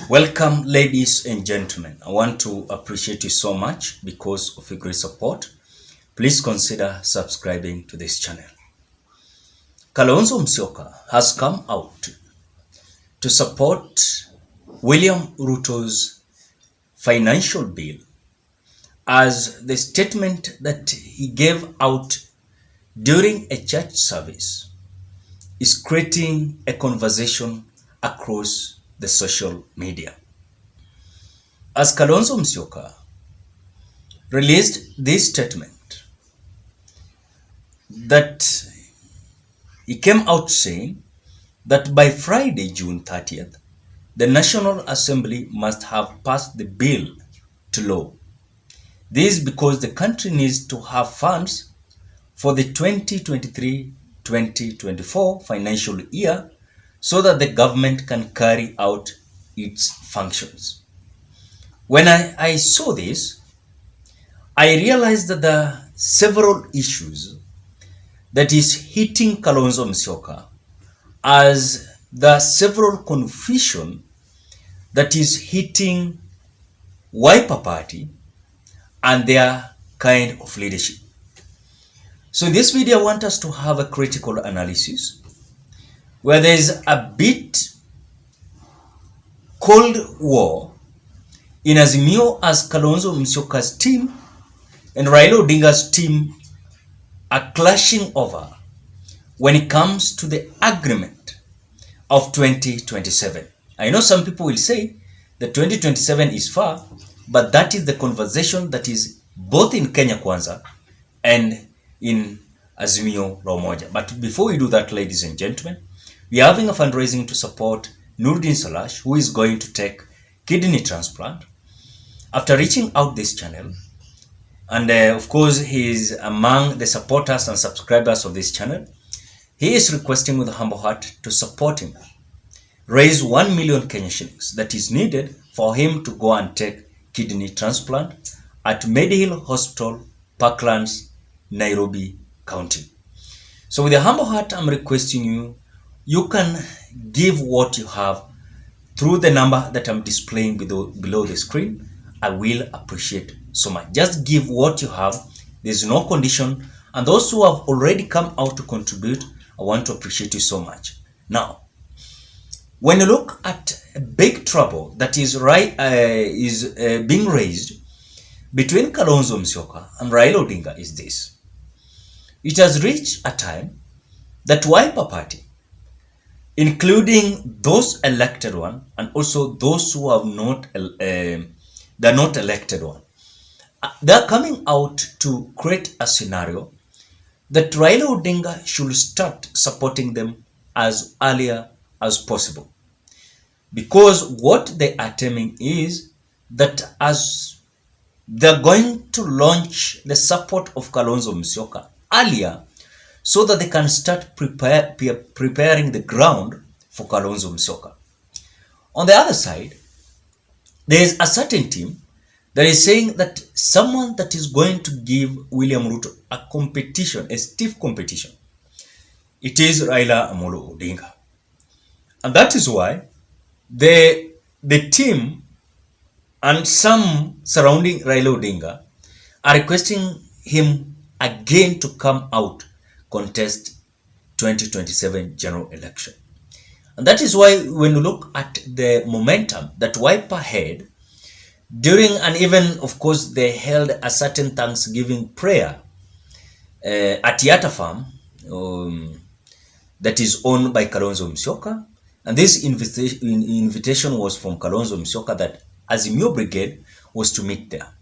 Welcome, ladies and gentlemen. I want to appreciate you so much because of your great support. Please consider subscribing to this channel. Kalonzo Musyoka has come out to support William Ruto's financial bill as the statement that he gave out during a church service is creating a conversation across the social media. As Kalonzo Musyoka released this statement that he came out saying that by Friday, June 30th, the National Assembly must have passed the bill to law. This is because the country needs to have funds for the 2023-2024 financial year so that the government can carry out its functions. When I saw this, I realized that there are several issues that is hitting Kalonzo Musyoka, as there are several confusion that is hitting Wiper Party and their kind of leadership. So in this video, I want us to have a critical analysis where there is a bit Cold War in Azimio, as Kalonzo Musyoka's team and Raila Odinga's team are clashing over when it comes to the agreement of 2027. I know some people will say that 2027 is far, but that is the conversation that is both in Kenya Kwanza and in Azimio la Umoja. But before we do that, ladies and gentlemen, we are having a fundraising to support Nurdin Salash, who is going to take kidney transplant. After reaching out this channel, and of course he is among the supporters and subscribers of this channel, he is requesting with a humble heart to support him, raise 1 million Kenya shillings that is needed for him to go and take kidney transplant at Medihill Hospital, Parklands, Nairobi County. So with a humble heart, I'm requesting you can give what you have through the number that I'm displaying below the screen. I will appreciate so much. Just give what you have. There's no condition. And those who have already come out to contribute, I want to appreciate you so much. Now, when you look at a big trouble that is being raised between Kalonzo Musyoka and Raila Odinga is this. It has reached a time that Wiper Party, including those elected one and also those who have not they're not elected one, they're coming out to create a scenario that Raila Odinga should start supporting them as earlier as possible. Because what they are terming is that as they're going to launch the support of Kalonzo Musyoka earlier so that they can start preparing the ground for Kalonzo Musyoka. On the other side, there is a certain team that is saying that someone that is going to give William Ruto a competition, a stiff competition, it is Raila Amolo Odinga. And that is why the team and some surrounding Raila Odinga are requesting him again to come out, contest 2027 general election. And that is why when you look at the momentum that Wiper had during, and even of course they held a certain Thanksgiving prayer at Yata Farm that is owned by Kalonzo Musyoka. And this invitation was from Kalonzo Musyoka that Azimio Brigade was to meet there.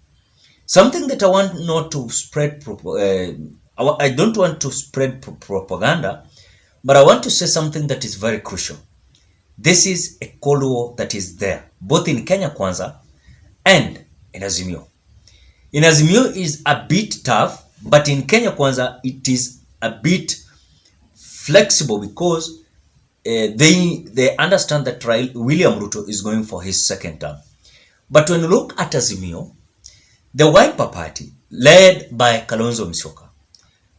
Something that I want not to spread, I don't want to spread propaganda, but I want to say something that is very crucial. This is a Cold War that is there, both in Kenya Kwanza and in Azimio. In Azimio is a bit tough, but in Kenya Kwanza it is a bit flexible because they understand that William Ruto is going for his second term. But when you look at Azimio, the Wiper Party, led by Kalonzo Musyoka,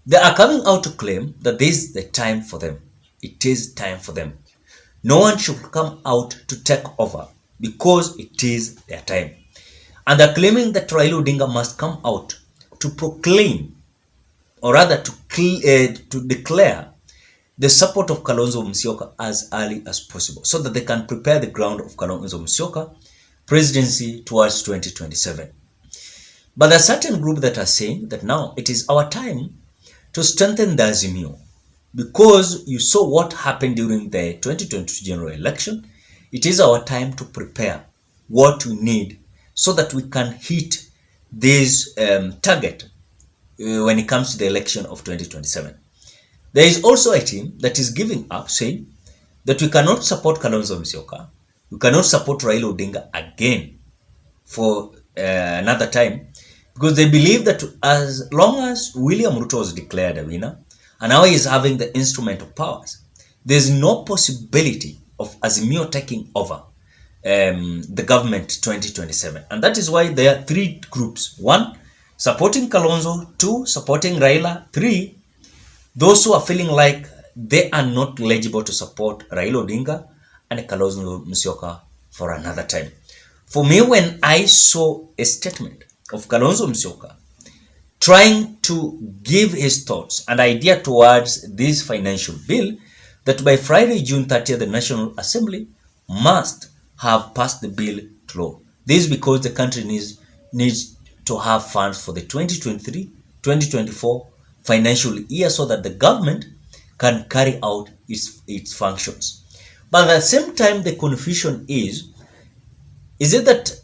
they are coming out to claim that this is the time for them. It is time for them. No one should come out to take over because it is their time. And they're claiming that Raila Odinga must come out to proclaim, or rather to declare the support of Kalonzo Musyoka as early as possible, so that they can prepare the ground of Kalonzo Musyoka presidency towards 2027. But there's a certain group that are saying that now it is our time to strengthen the Azimio, because you saw what happened during the 2022 general election. It is our time to prepare what we need so that we can hit this target when it comes to the election of 2027. There is also a team that is giving up, saying that we cannot support Kalonzo Musyoka, we cannot support Raila Odinga again for another time, because they believe that as long as William Ruto was declared a winner, and now he is having the instrument of powers, there's no possibility of Azimio taking over the government 2027. And that is why there are three groups. One, supporting Kalonzo. Two, supporting Raila. Three, those who are feeling like they are not eligible to support Raila Odinga and Kalonzo Musyoka for another time. For me, when I saw a statement of Kalonzo Musyoka trying to give his thoughts and idea towards this financial bill, that by Friday, June 30th, the National Assembly must have passed the bill to law. This is because the country needs to have funds for the 2023-2024 financial year, so that the government can carry out its functions. But at the same time, the confusion is it that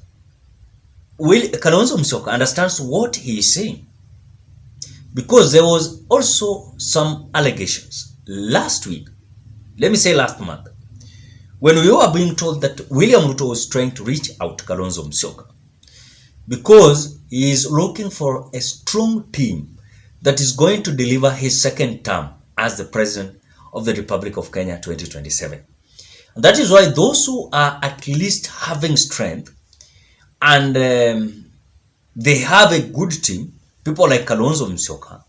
Kalonzo Musyoka understands what he is saying? Because there was also some allegations last week, let me say last month, when we were being told that William Ruto was trying to reach out to Kalonzo Musyoka because he is looking for a strong team that is going to deliver his second term as the President of the Republic of Kenya 2027. And that is why those who are at least having strength and they have a good team, people like Kalonzo Musyoka,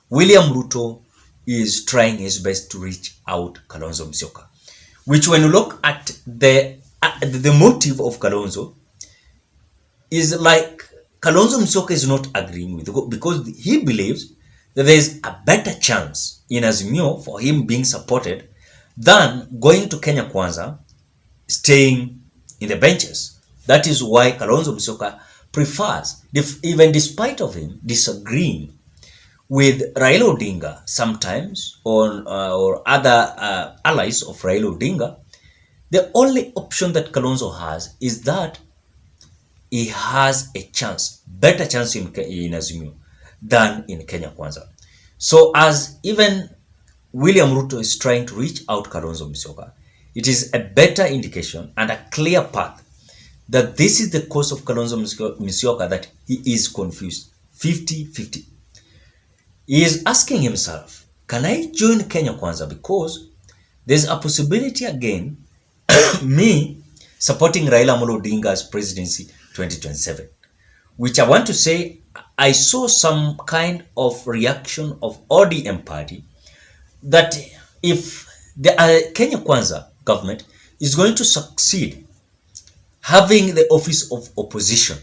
William Ruto is trying his best to reach out Kalonzo Musyoka. Which, when you look at the motive of Kalonzo, is like Kalonzo Musyoka is not agreeing with it, because he believes that there is a better chance in Azimio for him being supported than going to Kenya Kwanza, staying in the benches. That is why Kalonzo Musyoka prefers, even despite of him disagreeing with Raila Odinga sometimes or other allies of Raila Odinga, the only option that Kalonzo has is that he has a chance, better chance in Azimio than in Kenya Kwanza. So as even William Ruto is trying to reach out Kalonzo Musyoka, it is a better indication and a clear path that this is the cause of Kalonzo Musyoka, that he is confused, 50-50. He is asking himself, can I join Kenya Kwanza? Because there's a possibility again, me supporting Raila Odinga's presidency 2027, which I want to say, I saw some kind of reaction of ODM party that if the Kenya Kwanza government is going to succeed having the office of opposition,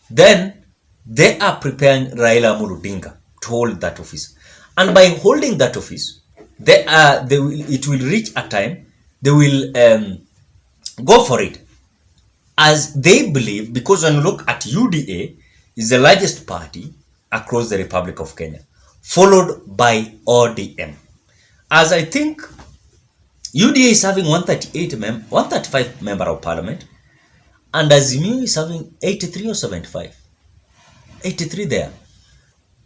then they are preparing Raila Odinga to hold that office. And by holding that office, it will reach a time they will go for it, as they believe, because when you look at UDA, is the largest party across the Republic of Kenya, followed by ODM. As I think UDA is having 135 member of parliament, and Azimio is having 83 or 75. 83 there.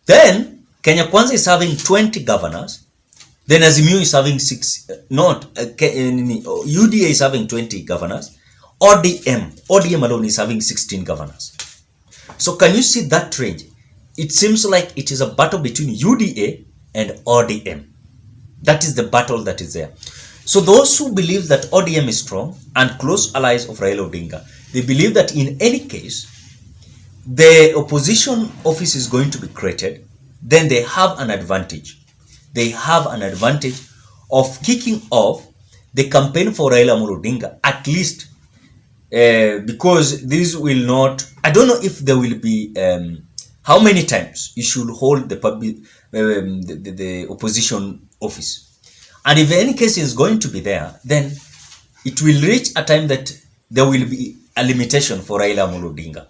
Then Kenya Kwanza is having 20 governors. Then Azimio is having UDA is having 20 governors. ODM alone is having 16 governors. So can you see that range? It seems like it is a battle between UDA and ODM. That is the battle that is there. So those who believe that ODM is strong and close allies of Raila Odinga, they believe that in any case, the opposition office is going to be created, then they have an advantage. They have an advantage of kicking off the campaign for Raila Odinga, at least because this will not, I don't know if there will be, how many times you should hold the public, the opposition office. And if any case is going to be there, then it will reach a time that there will be a limitation for Raila Amolo Odinga.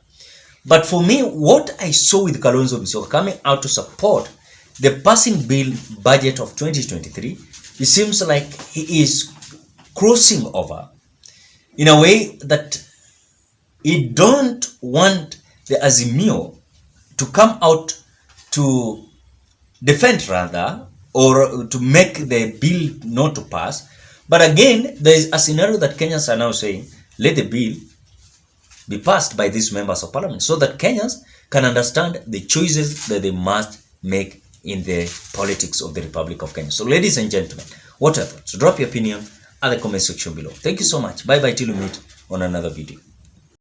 But for me, what I saw with Kalonzo Musyoka coming out to support the passing bill budget of 2023, it seems like he is crossing over in a way that he don't want the Azimio to come out to defend rather, or to make the bill not to pass. But again, there is a scenario that Kenyans are now saying, let the bill be passed by these members of parliament so that Kenyans can understand the choices that they must make in the politics of the Republic of Kenya. So ladies and gentlemen, what are your thoughts? Drop your opinion at the comment section below. Thank you so much. Bye bye till we meet on another video.